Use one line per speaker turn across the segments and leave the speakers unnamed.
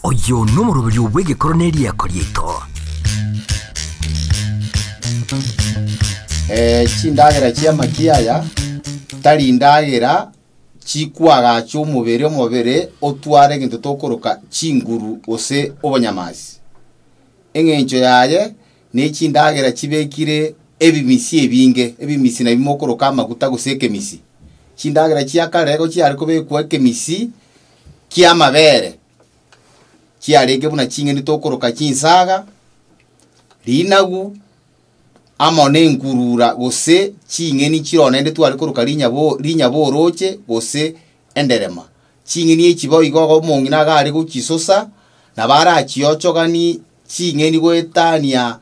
Oyo no murubiri ubwege koroneli yakorieto.
Chindagera chia makiaya tari indagera chikwaga cy'umubere otware gintu tokoroka chinguru ose obanyamazi. Engencho yaye ni chindagera chibekire ebimisi ebinge ebimisi na bimokoroka amaguta guseke misi. Chindagera chia karego chiari kubekwa kemisi kia mabere. Chiarege buna chinge nitokoroka chinsaga rinagu amone ngurura gose chinge ni chirone nde twari koroka rinyabo roche gose enderema chinge ni chibo igogo mongi na gari gukisosa na bara chiochogani chinge ni gwetania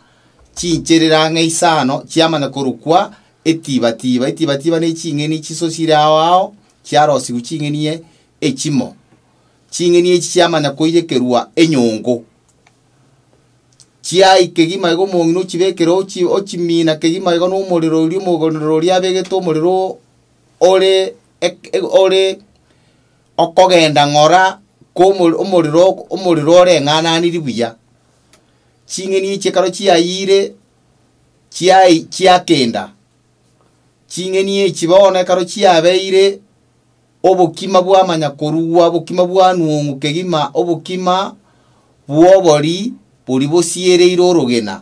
chincherera ngeisano chiamana korukwa etibatiba ne chinge ni chisosira awao chiarosi guchinge ni echimo chinge ni chiamana koyekerwa enyongo chia ikegima igo mongi chibekero ochimina kegima igo no moriro ri mogororo ri abegeto moriro ore okogenda ngora ko omoriro ore ngana ni ribuya chinge ni chekaro chiaire chia kenda chinge ni chibone karo chiabeire obukima bwa manyakoruwa obukima bwa nuongu kegima obukima bwobori buribo siere irorogena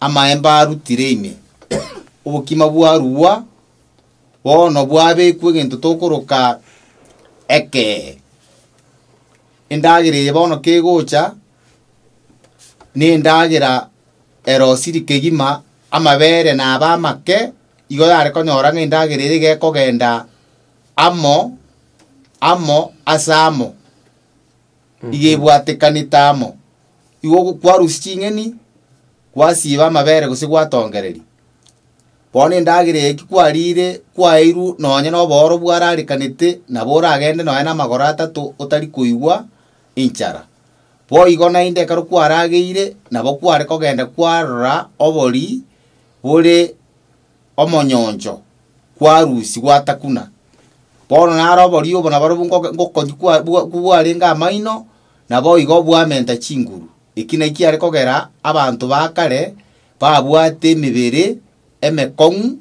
amaemba rutireime obukima bwa ruwa bono bwabe kwegento tokoroka eke endagire bono kegocha ne endagera erosiri kegima amabere na abamake igo yare konyora ngendagire ige kogenda amo asamo ige bwatekanitamo igo kwarusichingeni kwasiba mabere gose gwatongereri bone ndagire kikwarire kwairu nonye no boro bwararikanite na bora agende no na magoro atatu utari kuigwa inchara bo igo na inde karo kwarageire na bo kware kogenda kwarora obori bore omonyonjo kwarusi gwatakuna bono naro bori obona baro ngokonyikwa bwarenga maino na bo igo bwamenta chinguru ikina kiare kogera abantu bakare babwate mibere emekong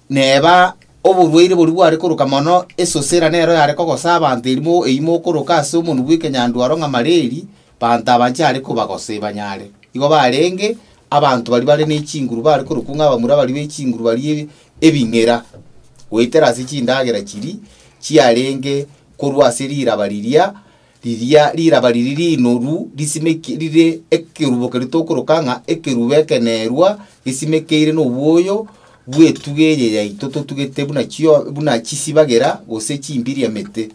neba oburweire buri bware kuruka mono esosera nero yare kogosa abantu irimo eimo kuruka asumu nubwike nyandwaro nka mareri banta banchare kubagose banyare igo barenge abantu bari ne chinguru bari kurukunga bamura bari be chinguru bari ebingera weiterasi chindagera kiri chiarenge kurwasirira bariria lira bariri noru lisimekirire ekeruboka litokoroka ekerubeke nerwa lisimekire no bwoyo bwetugeye ya itoto tugete buna chisibagera gose chimbiria mete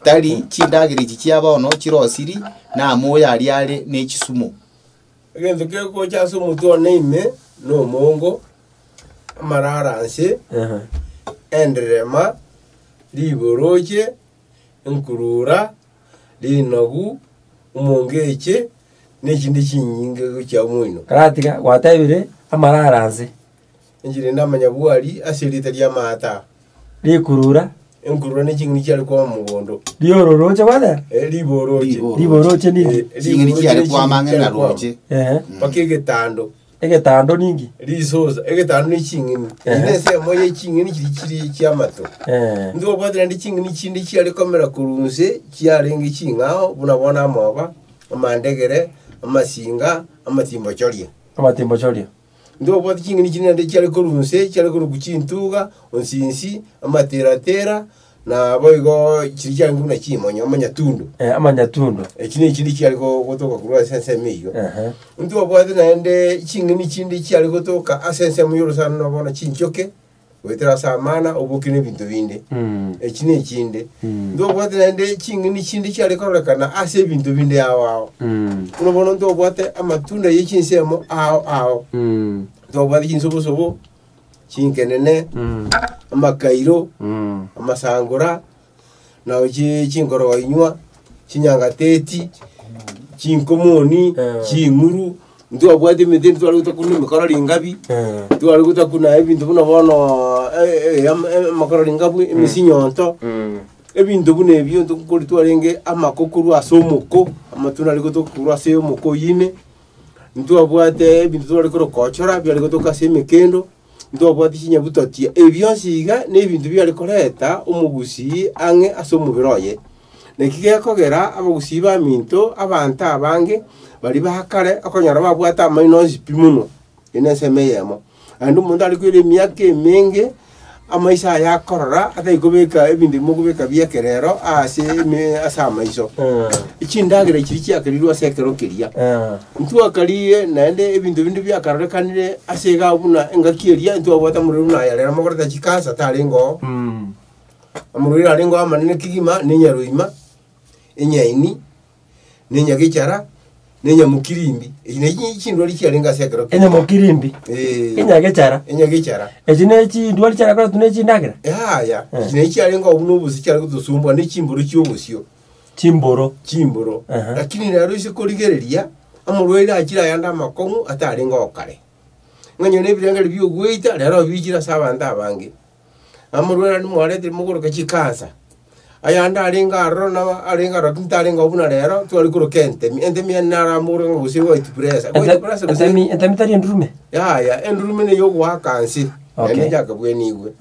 tari chindagire chiabono chirosiri na moya aliale ne chisumo
agende keko chasumo to neime no mongo mararanse endrema liboroje nkurura linagu umongeche n'ikindi kinyinge cya mwino
karatika watayibire amararanze
injire ndamanya bwari aserita lya mata
likurura
nkurura n'ikindi cyari kwa mugondo
liororoje wala
liboroje
ni
ikindi cyari kwa mangana roje
pakege tando
egetando ningi
risoza egetando n'ikingini nese moye kingini kiri cyamato ndo bwadira ndikingini kindi cyari komera kurunse cyarenge kingaho bunabona amoba amandegere amasinga amatimbo cyorye ndo bwadira kingini kindi ndikari kurunse cyari kurugukintuga onsinsi amateratera na boigo kiryangu na kimonyo amanyatundu ikindi cyari ko gotoka kurwa sense miyo ndo bwadira nende kingini kindi cyari gotoka asense muyoro sana nabona kinchoke wetera samana obukine bintu binde ikindi ndo bwadira nende kingini kindi cyari korekana ase bintu binde yawo urabona ndo bwate amatunda yikinsemo aho ndo bwadira kinsobosobo chinkenene amakairo amasangura nawe chingoro wainywa chinyangateti chinkomoni chinguru ndio bwade medeni twali kutakuna mikoro lingabi twali kutakuna ebintu buno bono makoro lingabi emisinyonto ebintu bune ebyo tukuri twarenge amakokuru asomoko amatuna liko tukuru asomoko yine ntwabwate ebintu twaliko kochora byaliko tukaseme kendo ntwabwate kinya butotia ebyo siga n'ebintu byaliko leta umugusi ange asomubiroye nekige kogera abagusi ba minto abanta abange bali bahakare akonyara babwata amainozi pimuno inesemeyemo andu umuntu ari kwire myake menge amaisha yakorora ataikobeka ebindi mugubeka byekerero asa maiso ikindagire kiri cyakarirwa sekero kiria ntwakariye nande ebintu bindi byakarorekanire asega buna engakiria ntwabota muri runa yarera mogorata kikansa tarengo amurira arengo amanene kigima ninyaruima enyaini ninyagichara nenya mukirimbi ine kintu ali cyarenga sekero
enya mukirimbi enyagichara ejine kintu ali cyara kwa tune kindagira
ya ine cyarenga ubunubuzi cyara kudusumbwa n'ikimburo cy'ubusyo kimboro lakini rero ise korigereria amurwera akira yanda makomu atarenga okare nganyo nebirangari byogwita rero bigira sabanda abange amurwera ni mwarete mugoroka kikansa ayanda arenga rona arenga rakinta arenga ubuna rero twali kuro kente endemi nara muro ngusi wo itupresa
endemi tari endurume
ya endurume ne yogo wakansi ene jaka bweni igwe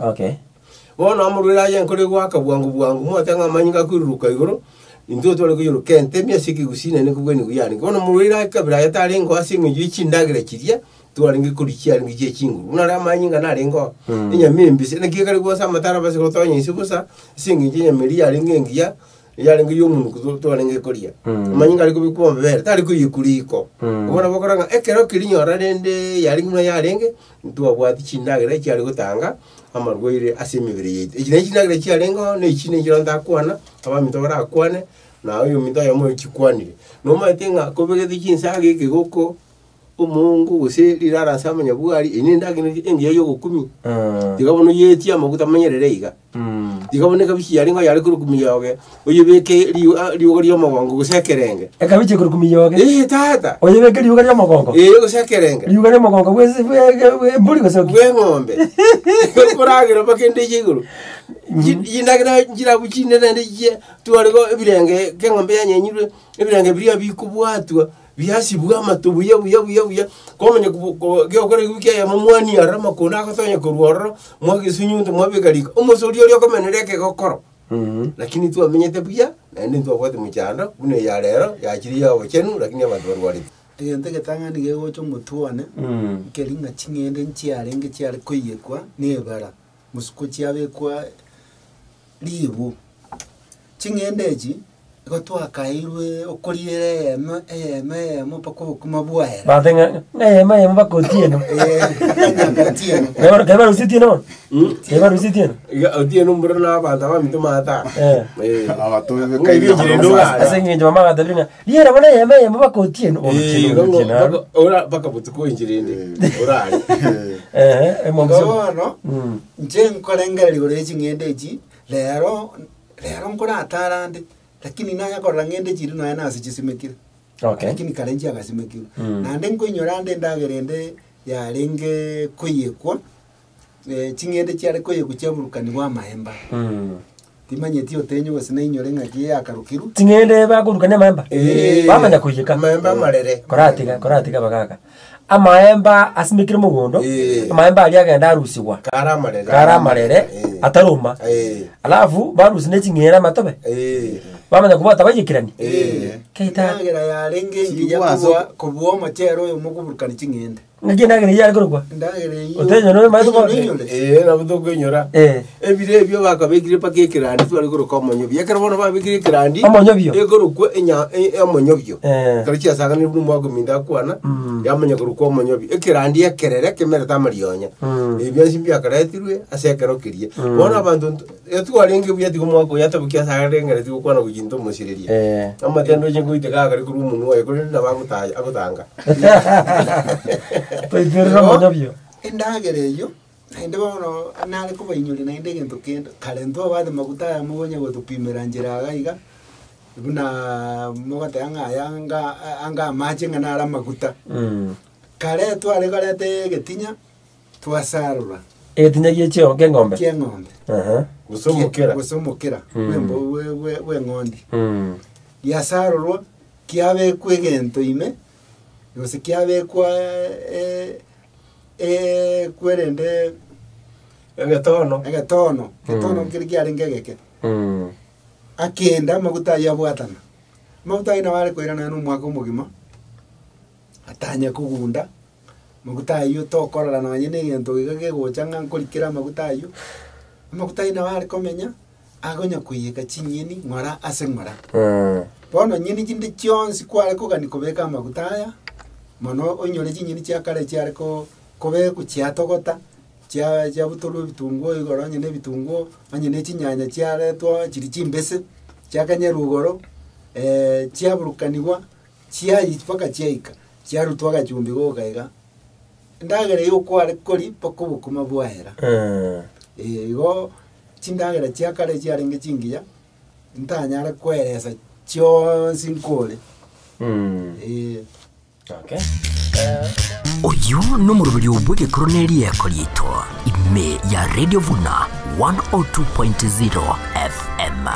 bona amurwera yankore gwaka bwangu motanga manyinga kwiruka igoro into twali kuyuru kente myasiki gusine ne kubweni guyani bona murwera kabira yatarenga asinga yikindagire kiria twaringi kurikia ngiye kinguru unara manyinga narengo inyamembise nekikari gwosa matara base gotonya isibusa singi nyameri yaringengia yaringi yomuntu twaringi kuria manyinga ari kubikuba bere tari kuyikuriko ubona bokoranga ekero kirinyora rende yaringi muna yarenge ntwabwati kindagire cyari gutanga amarwoire asemibere yete ikine kindagire cyarengo ne ikine kironda kwana abamito barakwane nawe yominda yamo ikikwanire no maitenga kobegeti kinsage kigoko umungu guse rirara samanya bwari inindagine engiye yo gukumi digabona yeti amaguta manyerere iga digabona kabiki yari ngo yari kurukumi yoge oyebeke riugo ryo magongo gusekerenge
ekabiki kurukumi yoge
tata
oyebeke riugo ryo magongo
gusekerenge
riugo ryo magongo wese mburi gusoki
ngombe kuragira bakende jiguru yindagira ngira bukine nende tuarego ebirenge kengombe yanyenyirwe ebirenge biriya bikubwatwa biasi bwa matubuye buya komenya gekore wiki ya mumwani arama kona akatonya kuruoro mwage sunyunde mwabegarika umusori ori komenereke gokoro lakini tu amenyete buya nende tu akwate mucyanda bune ya rero yakiri ya bakenu lakini abantu barwari
tente getangani gego cyo mutuane kelinga chingende nchiarenge cyari koyekwa nebara musuko cyabekwa libu chingendeji ko twakairwe okoriere ema pako kumabwera
batenga ema bakotieno keba rusitieno keba rusitieno
otieno mbrona banda ba mito mata
abatobe
asengi mama gadabringa liera bona ema bakotieno
ora baka butuko injirende orali
emomzo no nje nkorengere gore chingende lero nkora atarande lakini naya korra ngende chiri no yana asichisimekira lakini karenji akasimekira nande nkonyorande ndagerende yarenge koyekwa chingende cyari koyekwa cyamurukani wa mahemba timanye tiyo tenyo wese nainyore ngaki akarukiru
chingende bakurukani mahemba bamanya kuyeka
mahemba marere
koratiga bagaka amaemba asimikire mugondo amaemba ali agenda arusiwa karamarere ataruma alafu barusi necingera matobe bamanya kubata bagikirani
keita ngera yarenge ngiya kubwa machero yo mukuburukani chingende
ngagenda yari kurukwa
ndagere
otenyo no maito
na butogo nyora ebire byo bakabekire pakekirandi twari kuruka monyobi yakarabona babekire kirandi
amonyobyo
egorukwe enya amonyobyo karichi asanga ni bumwe aguminda kwana yamanya kuruka monyobi ekirandi yakerere kemera tamarionya ebyo simbi akaretirwe asekerokirie bona abantu etwarenge buyati kumwako yatabukia sarengere tikukwana kujinto musiriria amatendo chenguite kakari kuri umuntu waye kuri nabamutaye agutanga
Pero monobyo.
Endagereyo. Ende bono nale kuba inyuri na inde gento kendo. Kalento abade maguta ya mubonye go tupimera njira gaiga. Buna mogate anga mache ngana ala maguta. Kale tu ale kale te getinya tuasarura.
Tinya giechio ngengombe.
Ngengombe.
gusomokera
we ngondi giasarorwa kiabekwa egento ime gose kiabekwa kwerende
egetono
kiri kiarenge geke akenda maguta yabwatana maguta ina wale koirana n'umwaka umugima atanya kugunda maguta yo tokorana na nyine ngento gige gochanga nkurikira maguta yo maguta ina wale komenya agonya kuyeka chinyini ngora ase ngora bono nyini jinde chionsi kwale kugani kubeka maguta aya mono onyore chinyini chia kale chia ko kobe kuchiatogota chia butulu bitungo igoro nyine bitungo anyine chinyanya chia retwa chiri chimbese chia kanyerugoro chia burukaniwa chia ipaka chia ika chia rutwaga chumbi gokaiga ndagere yo kwale kori poko bukuma bwahera igo chindagera chia kale chia renge chingiya ntanyara kweresa chio sinkole
Okay.
Oyo no murubiri ubwege koroneri yakoryitwa ime ya Radio Vuna 102.0 FM.